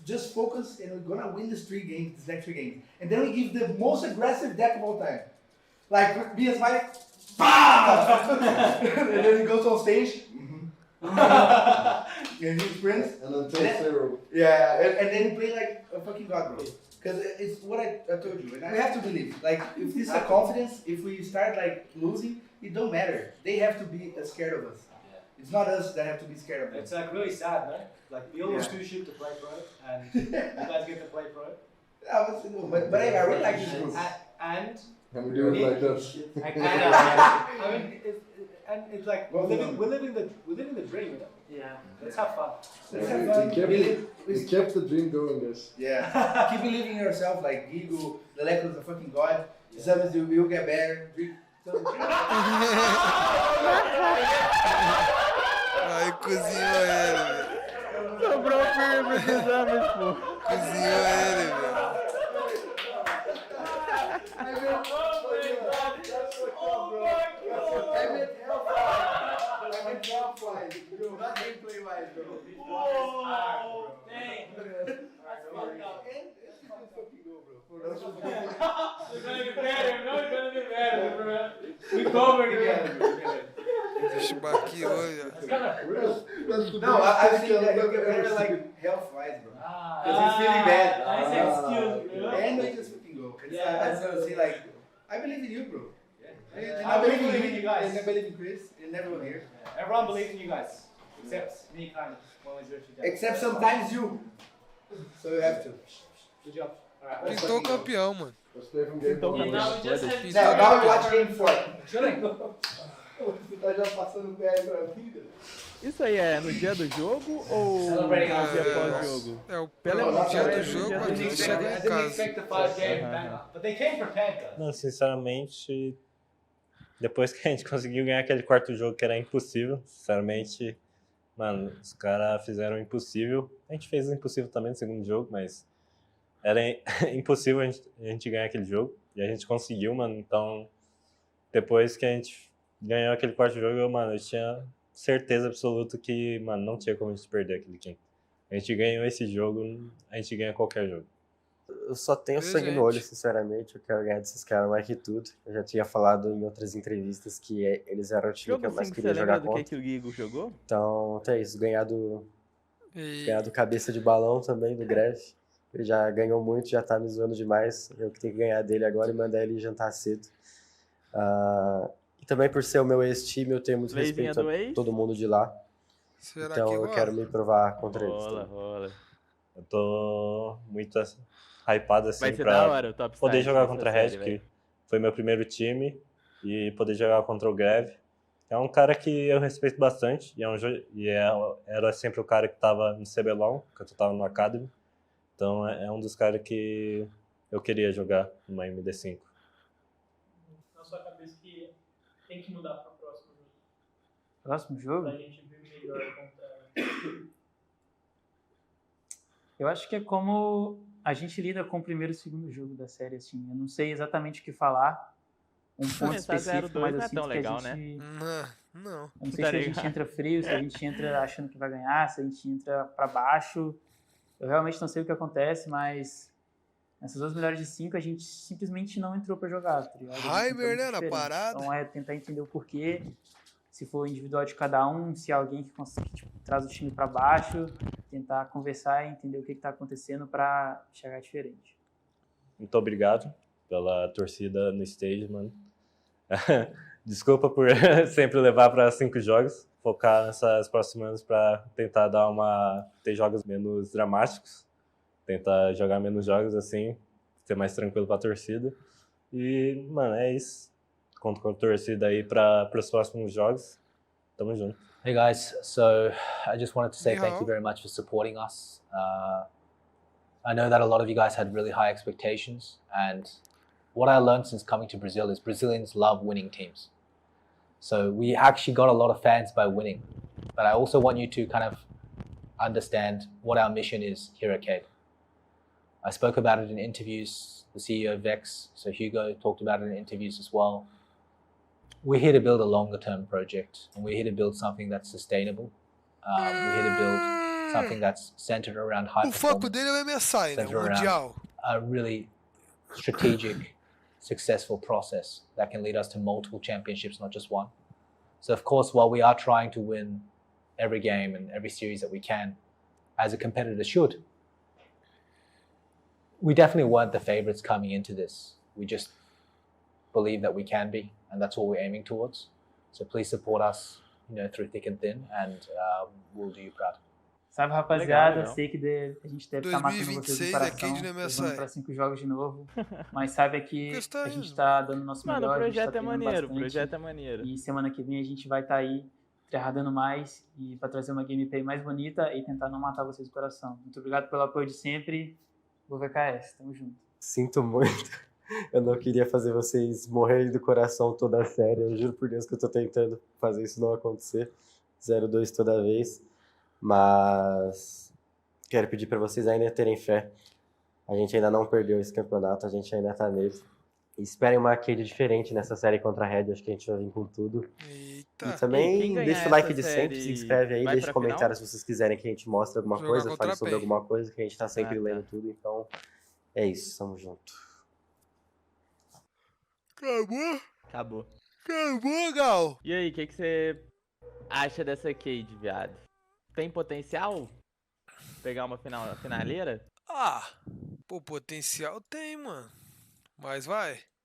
Just focus, and we're gonna win this next 3 games. And then we give the most aggressive deck of all time. Like, be as like, and then he goes on stage. And he sprints. And then take 0. Yeah, and then he play like a fucking god, bro. Because it's what I told you, and we have to believe. Like, if this is a confidence, if we start like losing, it don't matter. They have to be scared of us. It's not us that have to be scared of them. It's like really sad, man. Like we almost too cheap to play pro, and you guys get to play pro. Yeah, but I really like this group. And we do it like that. I mean, it's like we're living the dream, you know. Yeah. Let's have fun. We kept the dream going, guys. Yeah. Keep believing in yourself. Like Gigo, the Lekos are fucking god. DISAMIS will get better. Aí cozinhou ele, velho. Sobrou firme, DISAMIS, pô. Cozinhou ele, velho. Not gameplay wise, bro. Whoa! Dang. That's fucked up. It's fucking go, bro. It's gonna get better. No, it's gonna get better, bro. We covered again. Vixe, aqui hoje. It's kind of real. No, I've seen that he'll get better like health wise, bro. Because it's really bad. Nice excuse, bro. And we just fucking go. I just want to say, like, I believe in you, bro. I believe in you guys. And I believe in Chris and everyone here. Everyone believes in you guys. Except me, kind of. Except sometimes you. So you have to. Good job. Pintou campeão, mano. Now we watch game 4. Tá já passando o pé aí pra vida. Isso aí é no dia do jogo ou no dia pós-jogo? É o dia do jogo, a gente chega em casa. Não, sinceramente, depois que a gente conseguiu ganhar aquele quarto jogo que era impossível, sinceramente, mano, os caras fizeram o impossível. A gente fez o impossível também no segundo jogo, mas era impossível a gente ganhar aquele jogo. E a gente conseguiu, mano. Então, depois que a gente ganhou aquele quarto jogo, mano, eu tinha certeza absoluta que, mano, não tinha como a gente perder aquele game. A gente ganhou esse jogo, a gente ganha qualquer jogo. Eu só tenho sangue no olho, sinceramente. Eu quero ganhar desses caras mais que tudo. Eu já tinha falado em outras entrevistas que eles eram o time que eu mais queria jogar contra. Que o Gigo jogou? Então, é isso. Ganhar do cabeça de balão também, do Greve. Ele já ganhou muito, já tá me zoando demais. Eu que tenho que ganhar dele agora e mandar ele jantar cedo. E também por ser o meu ex-time, eu tenho muito respeito a todo mundo de lá. Será então que eu quero me provar contra eles. Rola. Eu tô muito hypado assim pra poder jogar contra a Red, que foi meu primeiro time, e poder jogar contra o Greve. É um cara que eu respeito bastante, era sempre o cara que tava no CBLOL, que eu tava no Academy. Então é um dos caras que eu queria jogar numa MD5. Na sua cabeça que tem que mudar para o próximo jogo? Próximo jogo? Pra gente ver melhor contra... Eu acho que é como a gente lida com o primeiro e segundo jogo da série, assim. Eu não sei exatamente o que falar. Um ponto específico, mas eu sinto que a gente... Não. Eu não sei se a gente entra frio, se a gente entra achando que vai ganhar, se a gente entra para baixo. Eu realmente não sei o que acontece, mas nessas 2 melhores de 5 a gente simplesmente não entrou para jogar, tá ligado? Heimer, né, na parada. Então é tentar entender o porquê, se for individual de cada um, se é alguém que consegue, traz o time para baixo, tentar conversar e entender o que está acontecendo para chegar diferente. Muito obrigado pela torcida no stage, mano. Desculpa por sempre levar para 5 jogos. Focar nessas próximas para tentar ter jogos menos dramáticos, tentar jogar menos jogos assim, ser mais tranquilo para a torcida. E, mano, é isso. Conto com a torcida aí para os próximos jogos. Tamo junto. Hey guys, so I just wanted to say thank you very much for supporting us. I know that a lot of you guys had really high expectations, and what I learned since coming to Brazil is Brazilians love winning teams. So we actually got a lot of fans by winning. But I also want you to kind of understand what our mission is here at Cade. I spoke about it in interviews. The CEO of Vex, so Hugo, talked about it in interviews as well. We're here to build a longer term project, and we're here to build something that's sustainable. We're here to build something that's centered around high performance. O foco dele é o MSI, né? O Mundial. A really strategic, successful process that can lead us to multiple championships, not just one. So of course, while we are trying to win every game and every series that we can, as a competitor should, we definitely weren't the favorites coming into this. We just believe that we can be, and that's what we're aiming towards. So please support us, through thick and thin, and we'll do you proud. Sabe, rapaziada, sei que a gente deve estar matando vocês no coração, vamos para 5 jogos de novo, mas saiba que a gente está dando o nosso melhor. Mano, o projeto é maneiro, E semana que vem a gente vai estar aí dando mais e para trazer uma gameplay mais bonita e tentar não matar vocês do coração. Muito obrigado pelo apoio de sempre. Vou VKS, tamo junto. Sinto muito. Eu não queria fazer vocês morrerem do coração toda a série. Eu juro por Deus que eu tô tentando fazer isso não acontecer. 0-2 toda vez. Mas quero pedir para vocês ainda terem fé. A gente ainda não perdeu esse campeonato, a gente ainda tá nele. esperem uma arcade diferente nessa série contra a Red, acho que a gente vai vir com tudo. Eita. E também deixa o like de sempre, se inscreve aí, deixa comentário final? se vocês quiserem que a gente mostre alguma coisa, fale sobre alguma coisa, que a gente tá sempre lendo tudo, então é isso, tamo junto. Acabou? Acabou. Acabou, Gal. E aí, o que você acha dessa Cade, viado? Tem potencial? Pegar uma finaleira? Pô, potencial tem, mano. Mas vai.